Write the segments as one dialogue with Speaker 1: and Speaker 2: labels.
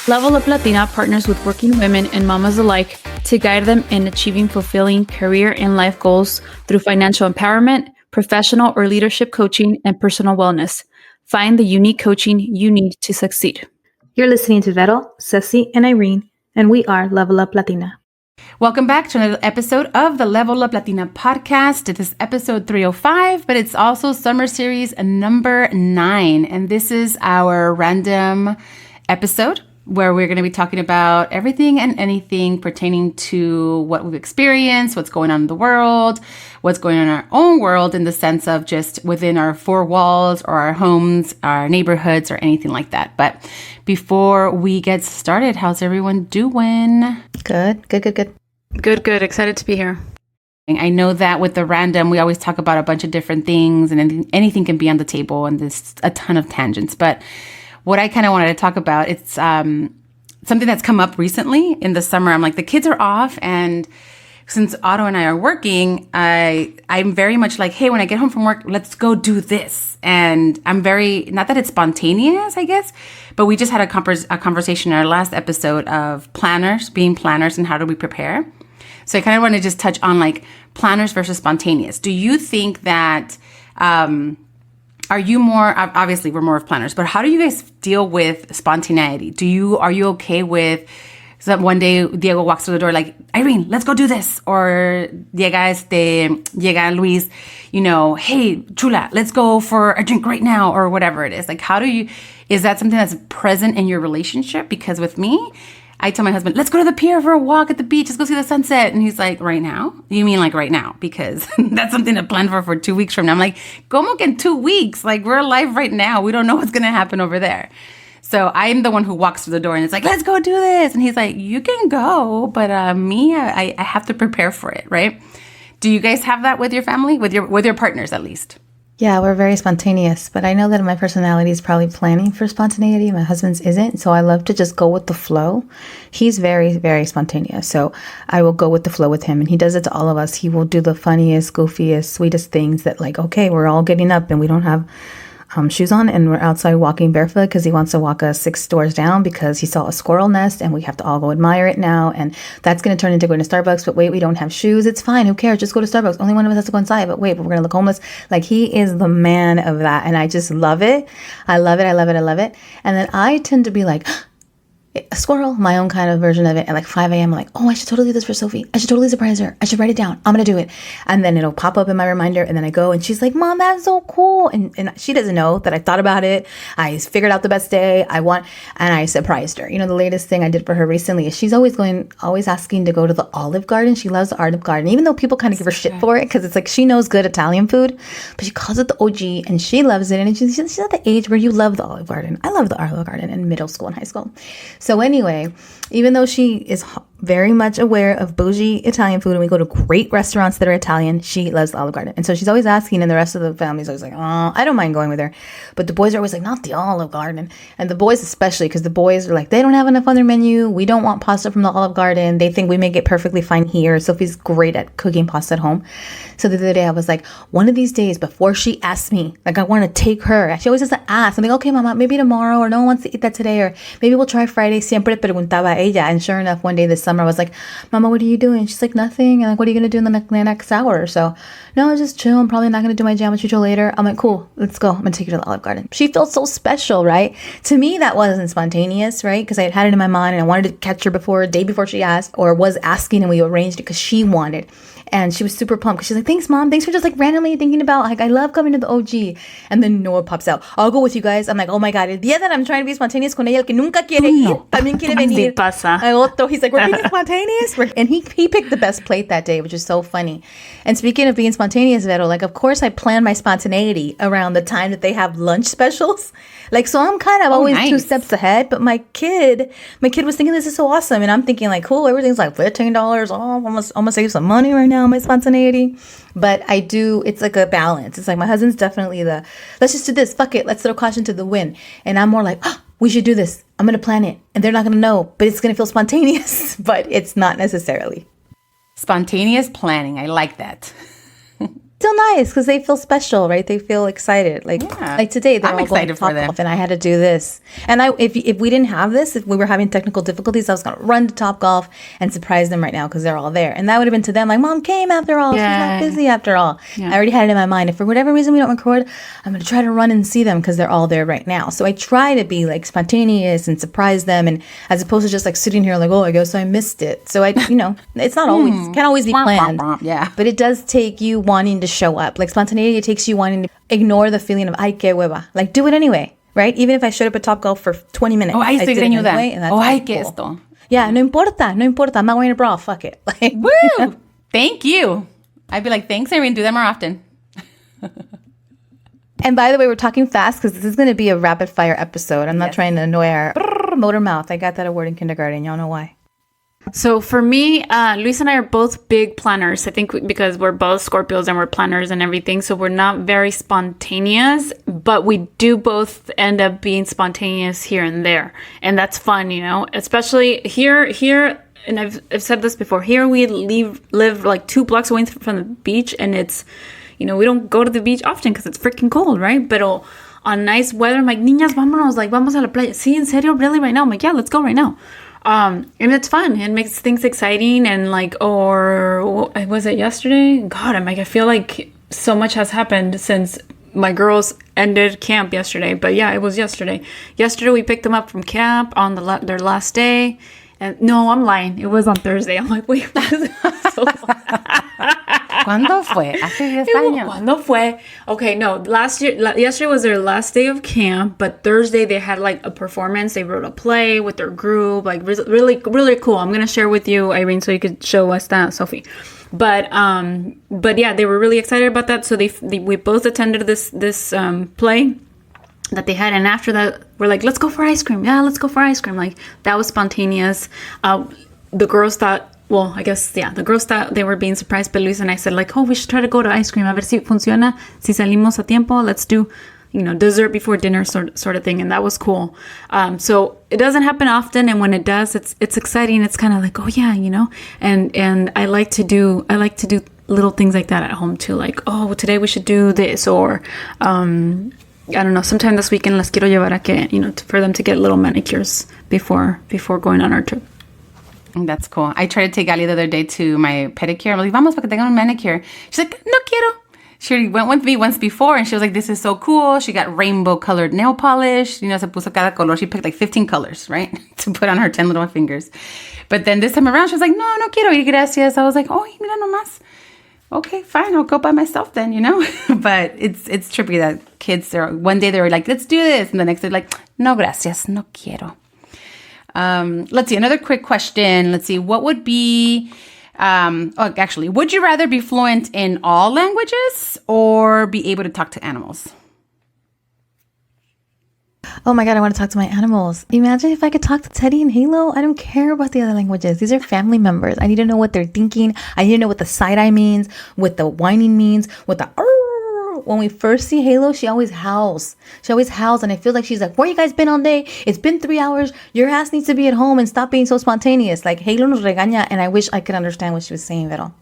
Speaker 1: Level Up Latina partners with working women and mamas alike to guide them in achieving fulfilling career and life goals through financial empowerment, professional or leadership coaching, and personal wellness. Find the unique coaching you need to succeed.
Speaker 2: You're listening to Vettel, Ceci, and Irene, and we are Level Up Latina.
Speaker 3: Welcome back to another episode of the Level Up Latina Podcast. It is episode 305, but it's also summer series number 9. And this is our random episode where we're going to be talking about everything and anything pertaining to what we've experienced, what's going on in the world, what's going on in our own world in the sense of just within our 4 walls or our homes, our neighborhoods, or anything like that. But before we get started, how's everyone doing?
Speaker 2: Good.
Speaker 1: Good. Excited to be here.
Speaker 3: I know that with the random, we always talk about a bunch of different things and anything can be on the table and there's a ton of tangents. But what I kind of wanted to talk about, it's something that's come up recently in the summer. I'm like, the kids are off, and since Otto and I are working, I'm very much like, hey, when I get home from work, let's go do this. And I'm very, not that it's spontaneous, I guess, but we just had a conversation in our last episode of being planners, and how do we prepare? So I kind of want to just touch on like planners versus spontaneous. Do you think that, are you more, obviously we're more of planners, but how do you guys deal with spontaneity? Are you okay with, so one day Diego walks through the door like, Irene, let's go do this. Or llega Luis, hey, chula, let's go for a drink right now, or whatever it is. Like, is that something that's present in your relationship? Because with me, I tell my husband, let's go to the pier for a walk at the beach. Let's go see the sunset. And he's like, right now? You mean like right now? Because that's something to plan for 2 weeks from now. I'm like, como que in 2 weeks? Like, we're alive right now. We don't know what's going to happen over there. So I'm the one who walks through the door and it's like, let's go do this. And he's like, you can go. But I have to prepare for it, right? Do you guys have that with your family? With your partners, at least?
Speaker 2: Yeah, we're very spontaneous, but I know that my personality is probably planning for spontaneity. My husband's isn't, so I love to just go with the flow. He's very, very spontaneous, so I will go with the flow with him, and he does it to all of us. He will do the funniest, goofiest, sweetest things that, like, okay, we're all getting up and we don't have shoes on and we're outside walking barefoot because he wants to walk us 6 doors down because he saw a squirrel nest and we have to all go admire it now, and that's going to turn into going to Starbucks. But wait, we don't have shoes. It's fine. Who cares? Just go to Starbucks. Only one of us has to go inside. But wait, but we're going to look homeless. Like, he is the man of that, and I just love it. I love it. And then I tend to be like, a squirrel, my own kind of version of it. At like 5 a.m., I'm like, oh, I should totally do this for Sophie. I should totally surprise her. I should write it down. I'm going to do it. And then it'll pop up in my reminder. And then I go and she's like, Mom, that's so cool. And she doesn't know that I thought about it. I figured out the best day and I surprised her. The latest thing I did for her recently is she's always asking to go to the Olive Garden. She loves the Olive Garden, even though people kind of give her shit for it because it's like she knows good Italian food, but she calls it the OG and she loves it. And she's at the age where you love the Olive Garden. I love the Olive Garden in middle school and high school. So anyway, even though she is very much aware of bougie Italian food and we go to great restaurants that are Italian, she loves the Olive Garden. And so she's always asking, and the rest of the family's always like, oh, I don't mind going with her. But the boys are always like, not the Olive Garden. And the boys especially, because the boys are like, they don't have enough on their menu. We don't want pasta from the Olive Garden. They think we make it perfectly fine here. Sophie's great at cooking pasta at home. So the other day I was like, one of these days before she asks me, like I want to take her. She always has to ask. I'm like, okay, mama, maybe tomorrow, or no one wants to eat that today, or maybe we'll try Friday. Siempre preguntaba ella. And sure enough, one day this summer I was like, Mama, what are you doing? She's like, nothing. And like, what are you going to do in the next hour or so? No, just chill. I'm probably not going to do my geometry till later. I'm like, cool, let's go. I'm going to take you to the Olive Garden. She felt so special, right? To me, that wasn't spontaneous, right? Because I had it in my mind and I wanted to catch her a day before she asked, or was asking, and we arranged it because she wanted. And she was super pumped because she's like, thanks, Mom. Thanks for just like randomly thinking about, like, I love coming to the OG. And then Noah pops out. I'll go with you guys. I'm like, oh my God. El día that I'm trying to be spontaneous con ella, el que nunca quiere ir, también quiere venir. He's like, we're being spontaneous. And he picked the best plate that day, which is so funny. And speaking of being spontaneous, Vero, like, of course I plan my spontaneity around the time that they have lunch specials. Like, so I'm kind of always 2 steps ahead. But my kid was thinking, this is so awesome. And I'm thinking like, cool, everything's like $15 off. I'm gonna save some money right now, my spontaneity. But it's like a balance. It's like my husband's definitely let's just do this. Fuck it. Let's throw caution to the wind. And I'm more like, we should do this. I'm going to plan it. And they're not going to know, but it's going to feel spontaneous. But it's not necessarily.
Speaker 3: Spontaneous planning. I like that.
Speaker 2: still nice because they feel special, right? They feel excited. Like today, they're all going to Topgolf, and I had to do this. And if we didn't have this, if we were having technical difficulties, I was going to run to Topgolf and surprise them right now because they're all there. And that would have been to them like, Mom came after all. She's not busy after all. Yeah. I already had it in my mind. If for whatever reason we don't record, I'm going to try to run and see them because they're all there right now. So I try to be like spontaneous and surprise them, and as opposed to just like sitting here like, oh, I guess I missed it. So it's not always, can't always be planned.
Speaker 3: Yeah.
Speaker 2: But it does take you wanting to show up. Like spontaneity, it takes you wanting to ignore the feeling of, ay, que hueva. Like, do it anyway, right? Even if I showed up at Topgolf for 20 minutes.
Speaker 3: I
Speaker 2: did it anyway, and that's
Speaker 3: ay,
Speaker 2: cool.
Speaker 3: que esto.
Speaker 2: Yeah, no importa. I'm not wearing a bra. Fuck it. Like,
Speaker 3: woo! Thank you. I'd be like, thanks, Irene. Do that more often.
Speaker 2: And by the way, we're talking fast because this is going to be a rapid fire episode. I'm not trying to annoy our motor mouth. I got that award in kindergarten. Y'all know why.
Speaker 1: So for me, Luis and I are both big planners. I think because we're both Scorpios and we're planners and everything. So we're not very spontaneous, but we do both end up being spontaneous here and there. And that's fun, especially here. And I've said this before. Here we live like 2 blocks away from the beach, and it's, we don't go to the beach often because it's freaking cold, right? But on nice weather, I'm like, niñas, vámonos, like, vamos a la playa. Sí, en serio, really, right now? I'm like, yeah, let's go right now. And it's fun. It makes things exciting. And like, or was it yesterday? God, I feel like so much has happened since my girls ended camp yesterday. But yeah, it was yesterday. Yesterday we picked them up from camp on their last day. And no, I'm lying. It was on Thursday. I'm like, wait, what is it?
Speaker 3: ¿Cuándo fue? Hace 10 años.
Speaker 1: ¿Cuándo fue? Okay, no. Yesterday was their last day of camp, but Thursday they had like a performance. They wrote a play with their group, like really, really cool. I'm gonna share with you, Irene, so you could show us that, Sophie. But yeah, they were really excited about that. So we both attended this play that they had, and after that we're like, let's go for ice cream. Yeah, let's go for ice cream. Like, that was spontaneous. The girls thought, the girls thought they were being surprised, but Luis and I said like, oh, we should try to go to ice cream, a ver si funciona, si salimos a tiempo, let's do dessert before dinner sort of thing. And that was cool. So it doesn't happen often, and when it does, it's exciting. It's kind of like, oh yeah, and I like to do little things like that at home too, like, oh, today we should do this, or I don't know, sometime this weekend las quiero llevar a que, for them to get little manicures before going on our trip.
Speaker 3: That's cool. I tried to take Ali the other day to my pedicure. I'm like, vamos para que tengan un manicure. She's like, no quiero. She already went with me once before, and she was like, this is so cool. She got rainbow colored nail polish. Se puso cada color. She picked like 15 colors, right? To put on her 10 little fingers. But then this time around, she was like, no quiero ir, gracias. I was like, oh, mira nomás. Okay, fine. I'll go by myself then, But it's trippy that kids one day they were like, let's do this. And the next day like, no, gracias. No quiero. Let's see, another quick question. Let's see, what would be, would you rather be fluent in all languages or be able to talk to animals?
Speaker 2: Oh my God, I want to talk to my animals. Imagine if I could talk to Teddy and Halo. I don't care about the other languages. These are family members. I need to know what they're thinking. I need to know what the side-eye means, what the whining means, what the when we first see Halo, she always howls. And I feel like she's like, where you guys been all day? It's been 3 hours. Your ass needs to be at home and stop being so spontaneous. Like, Halo nos regaña, and I wish I could understand what she was saying, Vero.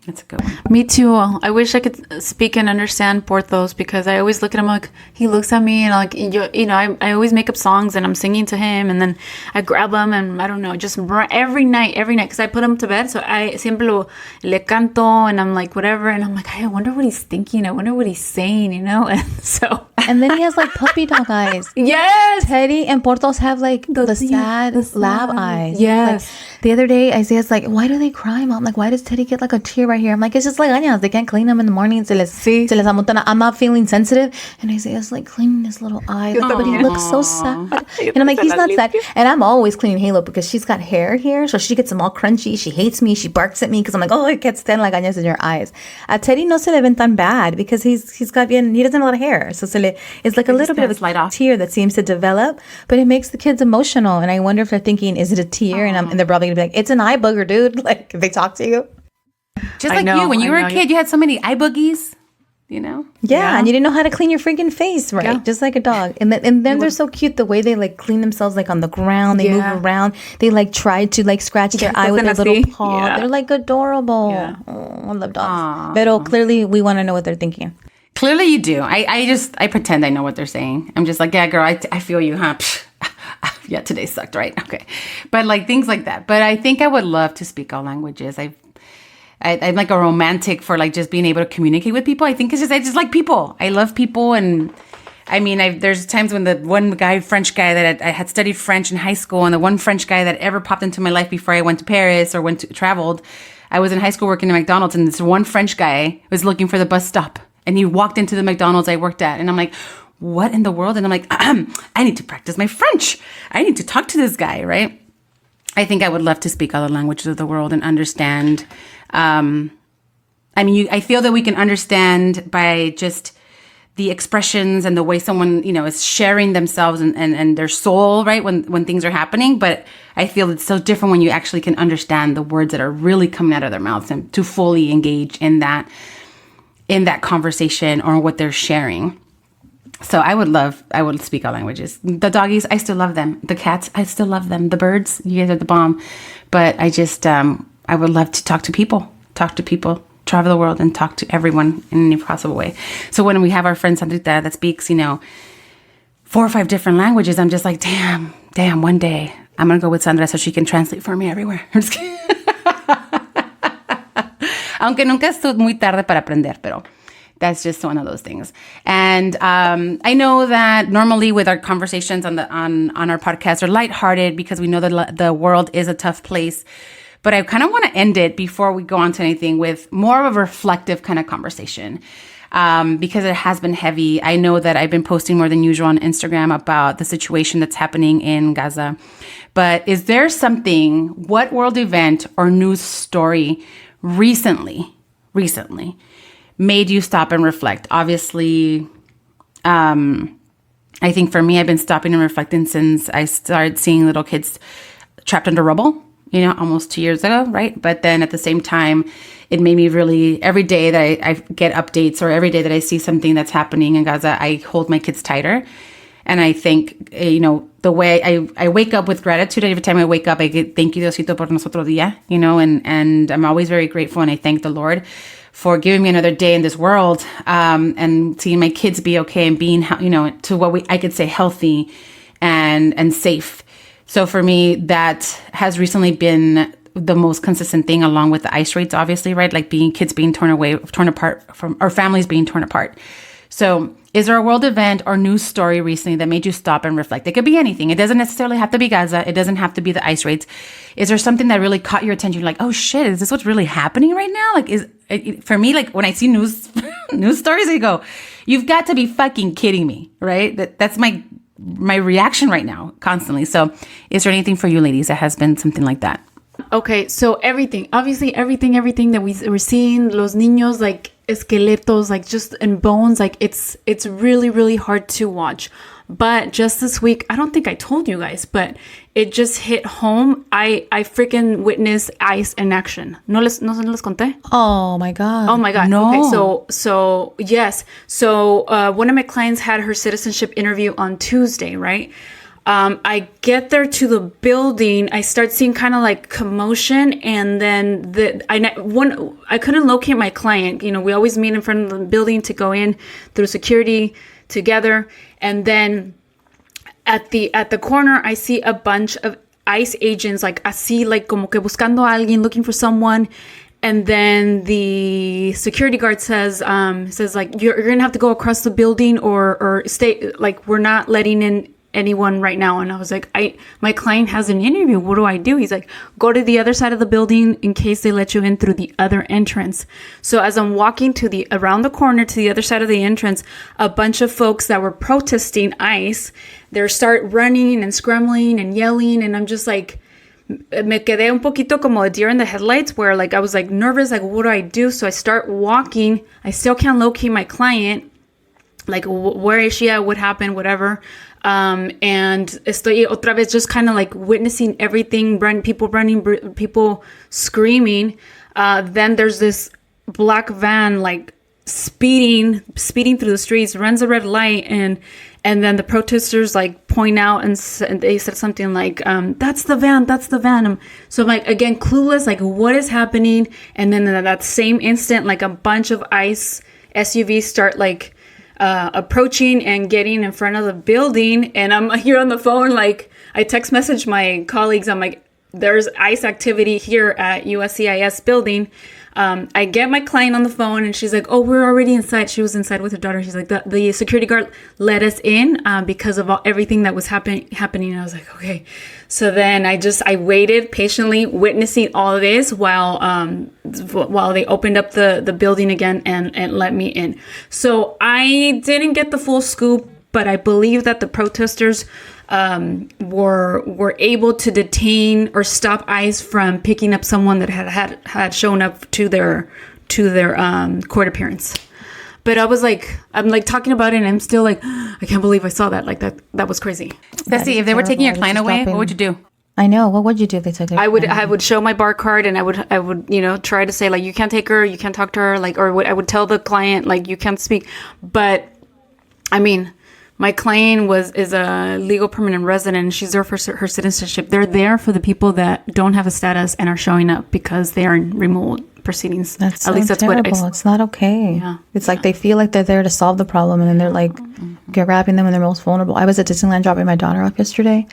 Speaker 3: That's a good one.
Speaker 1: Me too. I wish I could speak and understand Porthos, because I always look at him like, he looks at me and like, I always make up songs and I'm singing to him, and then I grab him and I don't know, just every night, because I put him to bed. So I siempre le canto and I'm like, whatever. And I'm like, I wonder what he's thinking. I wonder what he's saying,
Speaker 2: And then he has like puppy dog eyes.
Speaker 1: Yes.
Speaker 2: Teddy and Porthos have like the sad lab eyes.
Speaker 1: Yes.
Speaker 2: Like, the other day, Isaiah's like, why do they cry, Mom? Like, why does Teddy get like a tear right here? I'm like, it's just like onions. They can't clean them in the morning. Se les amontonan. I'm not feeling sensitive. And Isaiah's like cleaning his little eyes. But he looks so sad. And I'm like, he's not sad. And I'm always cleaning Halo because she's got hair here. So she gets them all crunchy. She hates me. She barks at me because I'm like, oh, it gets ten like onions in your eyes. Teddy no se le ven tan bad because he doesn't have a lot of hair. So it's like a little bit of a tear that seems to develop, but it makes the kids emotional. And I wonder if they're thinking, is it a tear? And they're probably gonna be like, it's an eye booger, dude. Like, if they talk to you.
Speaker 3: Just like you, when you were a kid, you had so many eye boogies. you know?
Speaker 2: Yeah, and you didn't know how to clean your freaking face right, just like a dog. And then they're so cute the way they like clean themselves like on the ground. They move around. They like try to like scratch their eye with their little paw. Yeah. They're like adorable. Yeah. Oh, I love dogs. But clearly we want to know what they're thinking.
Speaker 3: Clearly you do. I pretend I know what they're saying. I'm just like, yeah, girl, I feel you, huh? Yeah, today sucked, right? Okay. But like things like that. But I think I would love to speak all languages. I'm like a romantic for like just being able to communicate with people. I think I just like people. I love people. And I mean, there's times when the one guy, French guy that I had studied French in high school, and the one French guy that ever popped into my life before I went to Paris or traveled, I was in high school working at McDonald's, and this one French guy was looking for the bus stop. And he walked into the McDonald's I worked at. And I'm like, what in the world? And I'm like, I need to practice my French. I need to talk to this guy, right? I think I would love to speak all the languages of the world and understand. I feel that we can understand by just the expressions and the way someone, is sharing themselves and their soul, right? When things are happening. But I feel it's so different when you actually can understand the words that are really coming out of their mouths and to fully engage in that conversation or what they're sharing. So I would speak all languages. The doggies, I still love them. The cats, I still love them. The birds, you guys are the bomb. But I just, I would love to talk to people, travel the world and talk to everyone in any possible way. So when we have our friend Sandrita that speaks, 4 or 5 different languages, I'm just like, damn, one day I'm going to go with Sandra so she can translate for me everywhere. I'm just kidding. Aunque nunca es muy tarde para aprender, pero that's just one of those things. And I know that normally with our conversations on our podcast are lighthearted because we know that the world is a tough place. But I kind of want to end it before we go on to anything with more of a reflective kind of conversation because it has been heavy. I know that I've been posting more than usual on Instagram about the situation that's happening in Gaza. But is there what world event or news story recently made you stop and reflect? Obviously, I think for me, I've been stopping and reflecting since I started seeing little kids trapped under rubble, almost 2 years ago, right? But then at the same time, it made me really, every day that I get updates or every day that I see something that's happening in Gaza, I hold my kids tighter. And I think, the way I wake up with gratitude. Every time I wake up, I get, thank you, Diosito, por nosotro día, and I'm always very grateful. And I thank the Lord for giving me another day in this world, and seeing my kids be okay and being, to what I could say healthy and safe. So for me, that has recently been the most consistent thing, along with the ICE raids, obviously, right? Like kids being torn apart from, or families being torn apart. So is there a world event or news story recently that made you stop and reflect? It could be anything. It doesn't necessarily have to be Gaza. It doesn't have to be the ICE raids. Is there something that really caught your attention? You're like, oh shit, is this what's really happening right now? Like, for me, like when I see news stories, I go, you've got to be fucking kidding me, right? That's my reaction right now, constantly. So is there anything for you ladies that has been something like that?
Speaker 1: Okay, so everything that we're seeing, los niños, like esqueletos, like just in bones, like it's really, really hard to watch. But just this week, I don't think I told you guys, but it just hit home. I freaking witnessed ICE in action. No les conté?
Speaker 2: Oh my God.
Speaker 1: Oh my God.
Speaker 2: No.
Speaker 1: Okay, so yes. So one of my clients had her citizenship interview on Tuesday, right? I get there to the building. I start seeing kind of like commotion, and then I couldn't locate my client. We always meet in front of the building to go in through security together, and then at the corner, I see a bunch of ICE agents, like así, like como que buscando a alguien, looking for someone. And then the security guard says like you're gonna have to go across the building or stay. Like we're not letting in anyone right now. And I was like, my client has an interview. What do I do? He's like, go to the other side of the building in case they let you in through the other entrance. So as I'm walking around the corner to the other side of the entrance, a bunch of folks that were protesting ICE, they start running and scrambling and yelling. And I'm just like, me quedé un poquito como a deer in the headlights, where like I was like nervous, like what do I do? So I start walking. I still can't locate my client. Like, where is she at? What happened? Whatever. And estoy otra vez just kind of like witnessing everything, people running, people screaming. Then there's this black van like speeding through the streets, runs a red light, and then the protesters like point out and they said something like, that's the van. So I'm like, again, clueless, like what is happening? And then in that same instant, like a bunch of ICE SUVs start like approaching and getting in front of the building. And I'm here on the phone, like I text message my colleagues. I'm like, there's ICE activity here at USCIS building. I get my client on the phone and she's like, oh, we're already inside. She was inside with her daughter. She's like, the security guard let us in because of everything that was happening. And I was like, okay. So then I waited patiently witnessing all of this while they opened up the building again and let me in. So I didn't get the full scoop, but I believe that the protesters were able to detain or stop ICE from picking up someone that had shown up to their court appearance. But I'm like talking about it and I'm still like, I can't believe I saw that. Like that was crazy.
Speaker 3: Bessie, if they were taking your client away, what would you do?
Speaker 2: I know. What would you do if they took her?
Speaker 1: I would show my bar card and I would try to say like, you can't take her, you can't talk to her, like, or I would tell the client like, you can't speak. But I mean, my client is a legal permanent resident and she's there for her citizenship. They're there for the people that don't have a status and are showing up because they are in removal proceedings.
Speaker 2: At least that's terrible. It's not okay. Yeah. It's like they feel like they're there to solve the problem and then they're like grabbing them when they're most vulnerable. I was at Disneyland dropping my daughter off yesterday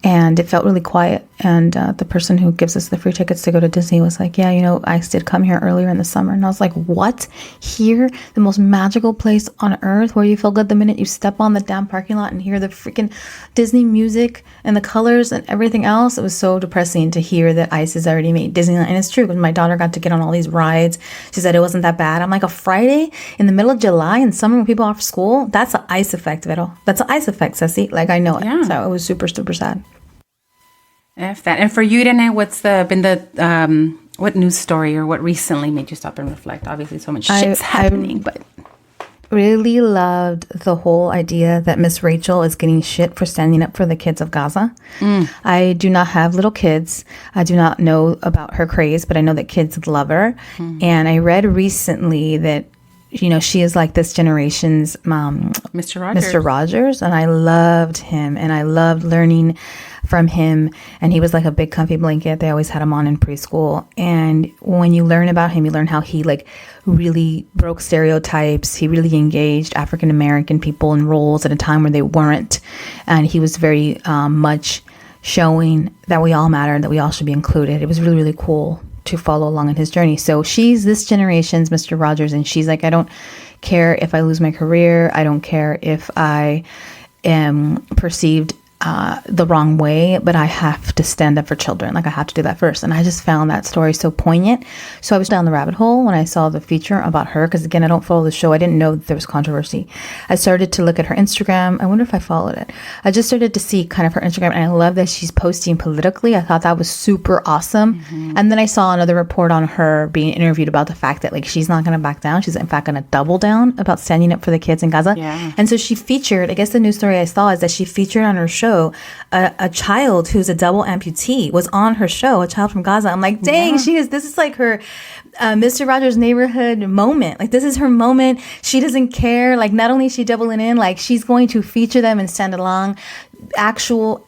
Speaker 2: and it felt really quiet. And the person who gives us the free tickets to go to Disney was like, yeah, ICE did come here earlier in the summer. And I was like, what? Here? The most magical place on earth where you feel good the minute you step on the damn parking lot and hear the freaking Disney music and the colors and everything else. It was so depressing to hear that ICE has already made Disneyland. And it's true because my daughter got to get on all these rides. She said it wasn't that bad. I'm like, a Friday in the middle of July in summer when people are off school? That's an ICE effect, Vero. That's an ICE effect, Ceci. Like, I know it. Yeah. So it was super, super sad.
Speaker 3: F that. And for you, Danae, what's been the what news story or what recently made you stop and reflect? Obviously, so much shit's happening, but
Speaker 2: really loved the whole idea that Miss Rachel is getting shit for standing up for the kids of Gaza. I do not have little kids. I do not know about her craze, but I know that kids love her. And I read recently that she is like this generation's Mr. Rogers, and I loved him, and I loved learning from him. And he was like a big comfy blanket. They always had him on in preschool. And when you learn about him, you learn how he like really broke stereotypes. He really engaged African American people in roles at a time where they weren't. And he was very much showing that we all matter and that we all should be included. It was really, really cool to follow along in his journey. So she's this generation's Mr. Rogers, and she's like, I don't care if I lose my career. I don't care if I am perceived the wrong way, but I have to stand up for children. Like, I have to do that first. And I just found that story so poignant. So I was down the rabbit hole when I saw the feature about her, because again, I don't follow the show. I didn't know that there was controversy. I started to look at her Instagram. I wonder if I followed it. I just started to see kind of her Instagram, and I love that she's posting politically. I thought that was super awesome. And then I saw another report on her being interviewed about the fact that like she's not going to back down. She's in fact going to double down about standing up for the kids in Gaza. Yeah. And so she featured, I guess the news story I saw is that she featured on her show a child who's a double amputee was on her show, a child from Gaza. I'm like, dang, this is like her Mr. Rogers' neighborhood moment. Like, this is her moment. She doesn't care. Like, not only is she doubling in, like, she's going to feature them and stand along. Actual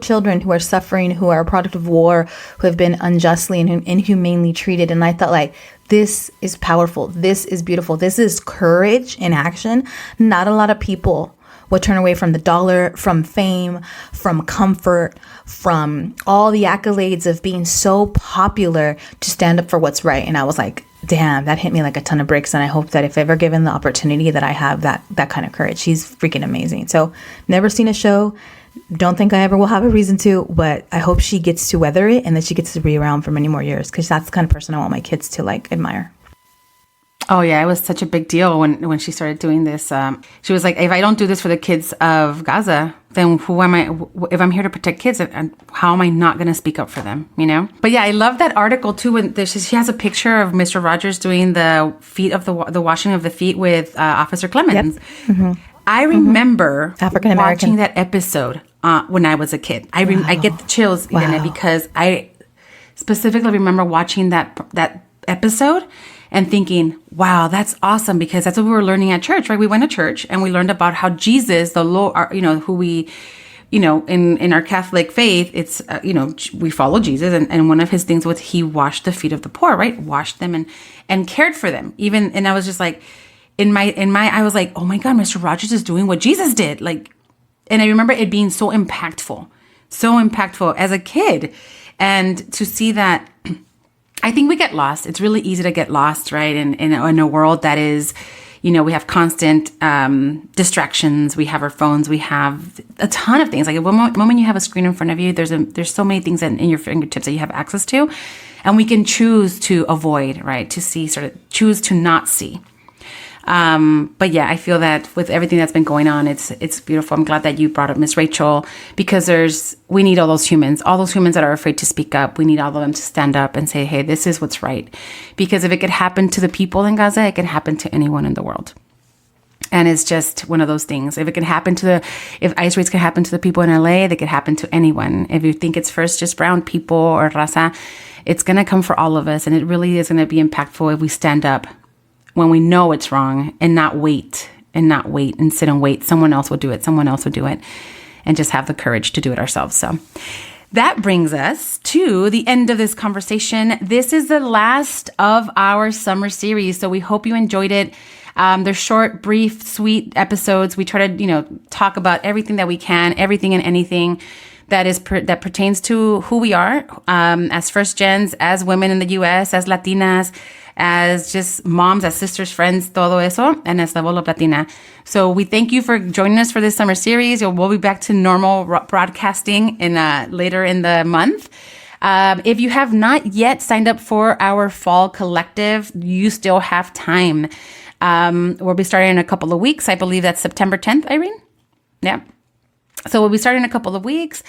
Speaker 2: children who are suffering, who are a product of war, who have been unjustly and inhumanely treated. And I thought, like, this is powerful. This is beautiful. This is courage in action. Not a lot of people would turn away from the dollar, from fame, from comfort, from all the accolades of being so popular to stand up for what's right. And I was like, damn, that hit me like a ton of bricks. And I hope that if ever given the opportunity that I have that kind of courage. She's freaking amazing. So never seen a show. Don't think I ever will have a reason to, but I hope she gets to weather it and that she gets to be around for many more years, because that's the kind of person I want my kids to like admire.
Speaker 3: Oh, yeah. It was such a big deal when she started doing this. She was like, if I don't do this for the kids of Gaza, then who am I? If I'm here to protect kids, how am I not going to speak up for them? But yeah, I love that article, too. When she has a picture of Mr. Rogers doing the feet of the washing of the feet with Officer Clemens. Yep. I remember watching that episode when I was a kid. I get the chills, because I specifically remember watching that episode and thinking, wow, that's awesome, because that's what we were learning at church, right? We went to church and we learned about how Jesus, the Lord, who we, in our Catholic faith, it's, we follow Jesus. And one of his things was he washed the feet of the poor, right? Washed them and cared for them. And I was just like, I was like, oh my God, Mr. Rogers is doing what Jesus did. And I remember it being so impactful as a kid. And to see that, I think we get lost. It's really easy to get lost, right? In a world that is, we have constant distractions. We have our phones. We have a ton of things. Like the moment you have a screen in front of you, there's so many things in your fingertips that you have access to. And we can choose to avoid, right? Choose to not see. But yeah, I feel that with everything that's been going on, it's beautiful. I'm glad that you brought up Miss Rachel, because we need all those humans that are afraid to speak up. We need all of them to stand up and say, hey, this is what's right. Because if it could happen to the people in Gaza, it can happen to anyone in the world. And it's just one of those things. If ice raids could happen to the people in LA, they could happen to anyone. If you think it's first just brown people or raza, it's going to come for all of us. And it really is going to be impactful if we stand up when we know it's wrong, and not wait and sit and wait. Someone else will do it. And just have the courage to do it ourselves. So that brings us to the end of this conversation. This is the last of our summer series. So we hope you enjoyed it. They're short, brief, sweet episodes. We try to, talk about everything that we can, everything and anything that pertains to who we are, as first gens, as women in the U.S., as Latinas, as just moms, as sisters, friends, todo eso, and as Level Up Latina. So we thank you for joining us for this summer series. We'll be back to normal broadcasting later in the month. If you have not yet signed up for our fall collective, you still have time. We'll be starting in a couple of weeks. I believe that's September 10th, Irene? Yeah. So we'll be starting in a couple of weeks.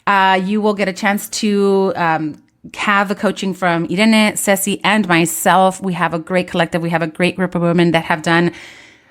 Speaker 3: You will get a chance to have the coaching from Irene, Ceci, and myself. We have a great collective. We have a great group of women that have done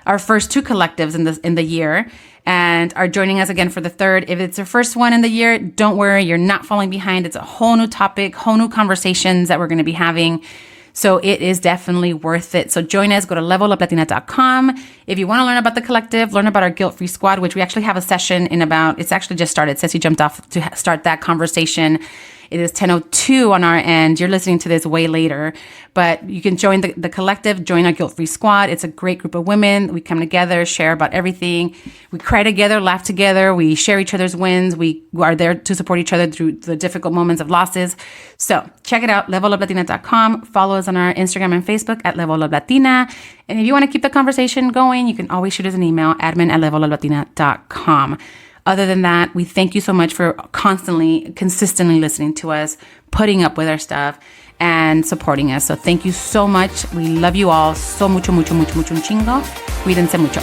Speaker 3: our first 2 collectives in the year and are joining us again for the third. If it's your first one in the year, don't worry, you're not falling behind. It's a whole new topic, whole new conversations that we're going to be having. So it is definitely worth it. So join us, go to leveluplatina.com. If you want to learn about the collective, learn about our guilt-free squad, which we actually have a session it's actually just started. Ceci jumped off to start that conversation. It is 10:02 on our end. You're listening to this way later, but you can join the collective, join our guilt-free squad. It's a great group of women. We come together, share about everything. We cry together, laugh together. We share each other's wins. We are there to support each other through the difficult moments of losses. So check it out, leveluplatina.com. Follow us on our Instagram and Facebook at Level Up Latina. And if you want to keep the conversation going, you can always shoot us an email, admin@leveluplatina.com. Other than that, we thank you so much for consistently listening to us, putting up with our stuff, and supporting us. So thank you so much. We love you all so mucho, mucho, mucho, mucho, un chingo. Cuídense mucho.